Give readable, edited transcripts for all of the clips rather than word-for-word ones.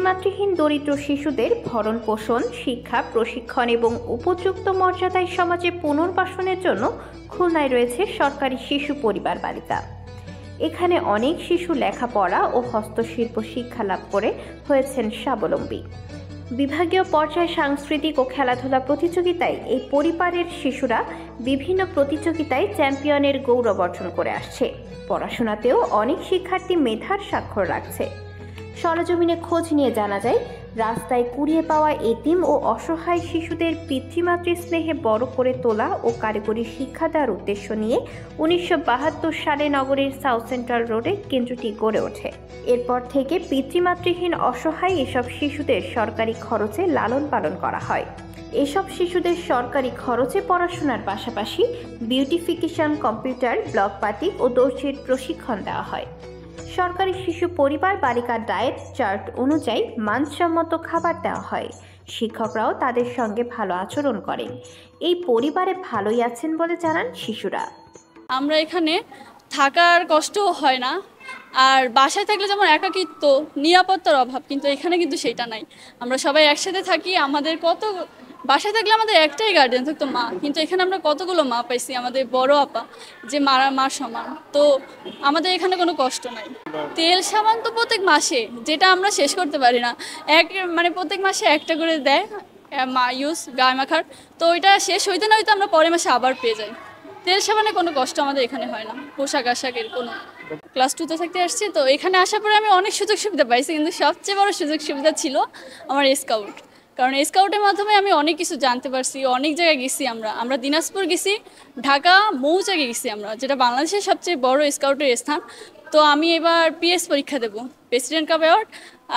পিতৃমাতৃহীন দরিদ্র শিশুদের ভরণ পোষণ, শিক্ষা, প্রশিক্ষণ এবং উপযুক্ত মর্যাদায় সমাজে পুনর্বাসনের জন্য খুলনায় রয়েছে সরকারি শিশু পরিবার বালিকা। এখানে অনেক শিশু লেখাপড়া ও হস্তশিল্প শিক্ষা লাভ করে হয়েছেন স্বাবলম্বী। বিভাগীয় পর্যায়ে সাংস্কৃতিক ও খেলাধুলা প্রতিযোগিতায় এই পরিবারের শিশুরা বিভিন্ন প্রতিযোগিতায় চ্যাম্পিয়নের গৌরব অর্জন করে আসছে। পড়াশোনাতেও অনেক শিক্ষার্থী মেধার স্বাক্ষর রাখছে। সরেজমিনে খোঁজ নিয়ে জানা যায়, রাস্তায় কুড়িয়ে পাওয়া এতিম ও অসহায় শিশুদের পিতৃমাতৃ স্নেহে বড় করে তোলা ও কারিগরি শিক্ষা দেওয়ার উদ্দেশ্য নিয়ে 1972 সালে নগরীর সাউথ সেন্ট্রাল রোডে কেন্দ্রটি গড়ে ওঠে। এরপর থেকে পিতৃমাতৃহীন অসহায় এসব শিশুদের সরকারি খরচে লালন পালন করা হয়। এসব শিশুদের সরকারি খরচে পড়াশোনার পাশাপাশি বিউটিফিকেশন, কম্পিউটার, ব্লক পাটিক ও দর্জির প্রশিক্ষণ দেওয়া হয়। সরকারি শিশু পরিবার বালিকার ডায়েট চার্ট অনুযায়ী মানসম্মত খাবার দেওয়া হয়। শিক্ষকরাও তাদের সঙ্গে ভালো আচরণ করেন। এই পরিবারে ভালোই আছেন বলে জানান শিশুরা। আমরা এখানে থাকার কষ্টও হয় না, আর বাসায় থাকলে যেমন একাকিত্ব, নিরাপত্তার অভাব, কিন্তু এখানে কিন্তু সেটা নাই। আমরা সবাই একসাথে থাকি। আমাদের বাসায় থাকলে আমাদের একটাই গার্ডিয়ান থাকতো, মা, কিন্তু এখানে আমরা কতগুলো মা পাইছি, আমাদের বড় আপা যে মার সমান। তো আমাদের এখানে কোনো কষ্ট নাই। তেল সাবান তো প্রত্যেক মাসে, যেটা আমরা শেষ করতে পারি না, প্রত্যেক মাসে একটা করে দেয় মা ইউজ গায়ে মাখার। তো ওইটা শেষ হইতে না হইতে আমরা পরের মাসে আবার পেয়ে যাই। তেল সাবানে কোনো কষ্ট আমাদের এখানে হয় না। পোশাক আশাকের কোনো, ক্লাস 2তে থাকতে আসছি, তো এখানে আসার পরে আমি অনেক সুযোগ সুবিধা পাইছি, কিন্তু সবচেয়ে বড় সুযোগ সুবিধা ছিল আমার স্কাউট। কারণ স্কাউটের মাধ্যমে আমি অনেক কিছু জানতে পারছি। অনেক জায়গায় গেছি, আমরা দিনাজপুর গেছি, ঢাকা, মৌচাকে গেছি আমরা, যেটা বাংলাদেশের সবচেয়ে বড় স্কাউটের স্থান। তো আমি এবার পিএস পরীক্ষা দেব, প্রেসিডেন্ট কাপ অ্যাওয়ার্ড,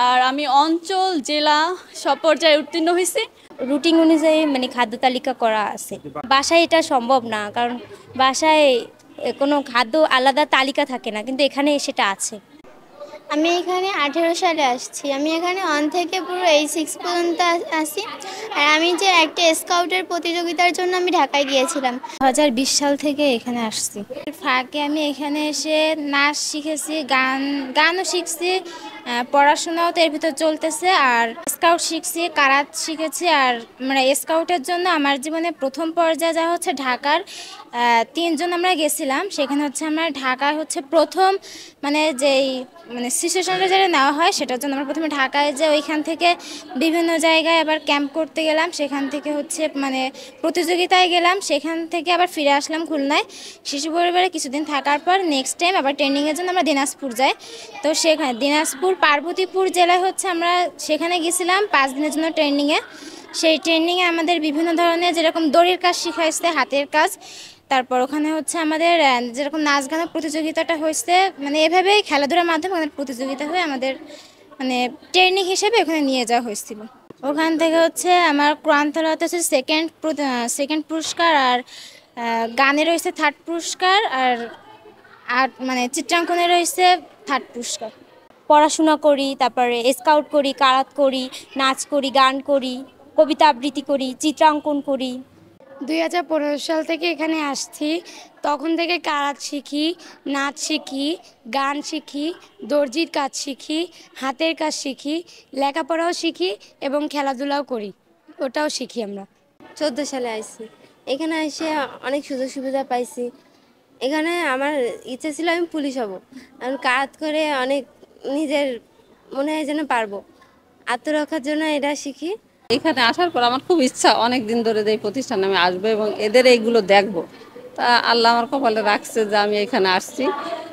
আর আমি অঞ্চল, জেলা সব পর্যায়ে উত্তীর্ণ হয়েছি। রুটিন অনুযায়ী খাদ্য তালিকা করা আছে। বাসায় এটা সম্ভব না, কারণ বাসায় কোনো খাদ্য আলাদা তালিকা থাকে না, কিন্তু এখানে সেটা আছে। আমি এখানে 18 সালে আসছি। আমি এখানে 1 থেকে পুরো 6 পর্যন্ত আসি। আর আমি যে একটা স্কাউটের প্রতিযোগিতার জন্য আমি ঢাকায় গিয়েছিলাম। 2020 সাল থেকে এখানে আসছি। ফাঁকে আমি এখানে এসে নাচ শিখেছি, গানও শিখছি, পড়াশোনাও তো এর ভিতর চলতেছে, আর স্কাউট শিখছি, কারাত শিখেছি। আর স্কাউটের জন্য আমার জীবনে প্রথম পর্যায়ে যা হচ্ছে ঢাকার 3 জন আমরা গেছিলাম। সেখানে হচ্ছে আমরা ঢাকায় প্রথম যেই সিচুয়েশনটা যেটা নেওয়া হয়, সেটার জন্য আমরা প্রথমে ঢাকায় যে ওইখান থেকে বিভিন্ন জায়গায় আবার ক্যাম্প করতে গেলাম। সেখান থেকে প্রতিযোগিতায় গেলাম, সেখান থেকে আবার ফিরে আসলাম খুলনায় শিশু পরিবারে কিছুদিন থাকার পর। নেক্সট টাইম আবার ট্রেনিংয়ের জন্য আমরা দিনাজপুর যাই। তো সেখানে দিনাজপুর পার্বতীপুর জেলায় আমরা সেখানে গেছিলাম 5 দিনের জন্য ট্রেনিংয়ে। সেই ট্রেনিংয়ে আমাদের বিভিন্ন ধরনের যেরকম দড়ির কাজ শিখাইছে, হাতের কাজ। তারপর ওখানে আমাদের যেরকম নাচ গানের প্রতিযোগিতাটা হয়েছে, এভাবেই খেলাধুলার মাধ্যমে আমাদের প্রতিযোগিতা হয়ে আমাদের ট্রেনিং হিসেবে ওখানে নিয়ে যাওয়া হয়েছিল। ওখান থেকে আমার কোরআন তেলাওয়াতে সেকেন্ড পুরস্কার, আর গানে রয়েছে 3rd পুরস্কার, আর চিত্রাঙ্কনে রয়েছে 3rd পুরস্কার। পড়াশোনা করি, তারপরে স্কাউট করি, কারাত করি, নাচ করি, গান করি, কবিতা আবৃত্তি করি, চিত্রাঙ্কন করি। 2015 সাল থেকে এখানে আসছি। তখন থেকে কারাত শিখি, নাচ শিখি, গান শিখি, দর্জির কাজ শিখি, হাতের কাজ শিখি, লেখাপড়াও শিখি এবং খেলাধুলাও করি, ওটাও শিখি আমরা। 14 সালে আসছি। এখানে এসে অনেক সুযোগ সুবিধা পাইছি। এখানে আমার ইচ্ছে ছিল আমি পুলিশ হব। আমি কাজ করে অনেক নিজের মনে হয় যেন পারবো। আত্মরক্ষার জন্য এটা শিখি। এখানে আসার পর আমার খুব ইচ্ছা, অনেক দিন ধরে এই প্রতিষ্ঠানে আমি আসবো এবং এদের এইগুলো দেখব। তা আল্লাহ আমার কপালে রাখছে যে আমি এখানে আসছি।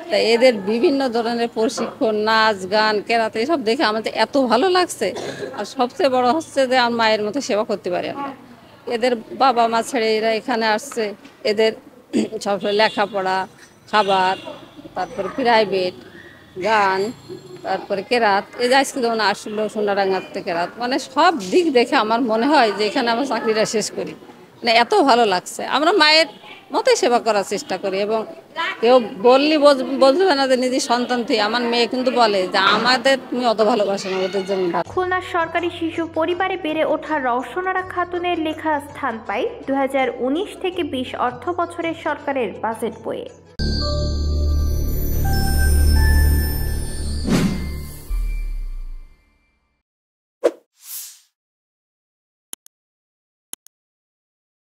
তা এদের বিভিন্ন ধরনের প্রশিক্ষণ, নাচ গান, কেরাতে এসব দেখে আমাদের এত ভালো লাগছে। আর সবচেয়ে বড় হচ্ছে যে আমার মায়ের মতো সেবা করতে পারি আমরা। এদের বাবা মা ছেড়ে এরা এখানে আসছে। এদের সবসময় লেখাপড়া, খাবার, তারপরে প্রাইভেট, গান, তারপরে কেরাত, এই যে আজকে যেমন আসলো সোনারাঙ্গাতে কেরাত, সব দিক দেখে আমার মনে হয় যে এখানে আমার চাকরিটা শেষ করি। এত ভালো লাগছে। আমরা মায়ের মতোই সেবা করার চেষ্টা করি এবং কেউ বলবে না যে নিজের সন্তান থেকে। আমার মেয়ে কিন্তু বলে যে আমাদের তুমি অত ভালোবাসো না, ওদের জন্য। খুলনার সরকারি শিশু পরিবারে বেড়ে ওঠা রওশনারা খাতুনের লেখা স্থান পায় 2019 থেকে 20 অর্থ বছরের সরকারের বাজেট বইয়ে।